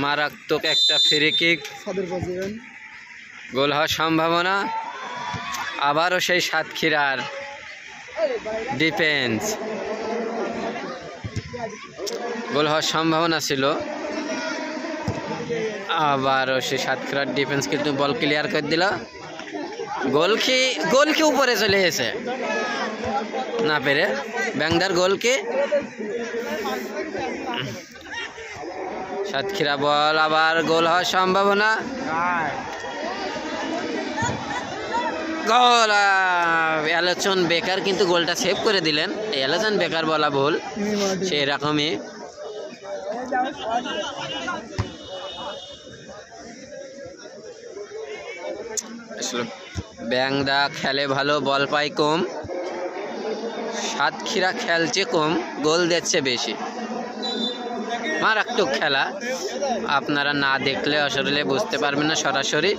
মারাত্মক একটা free kick, গোল হওয়ার সম্ভাবনা। আবারও সেই সাতক্ষীরার ডিফেন্স, গোল হওয়ার সম্ভাবনা ছিল। আবারও সেই সাতক্ষীরার ডিফেন্স কিন্তু বল ক্লিয়ার করে দিল। গোলকি উপরে চলে এসে না পেরে ব্যাংদার গোলকি। সাতক্ষীরা বল, আবার গোল হওয়ার সম্ভাবনা। গোল, অ্যালাসন বেকার কিন্তু গোলটা সেভ করে দিলেন। অ্যালাসন বেকার বলা ভুল, সেই রকমই। ব্যাংদা খেলে ভালো, বল পায় কম। সাতক্ষীরা খেলছে কম, গোল দিচ্ছে বেশি। মারাত্মক খেলা, আপনারা না দেখলে আসলে বুঝতে পারবেন না সরাসরি।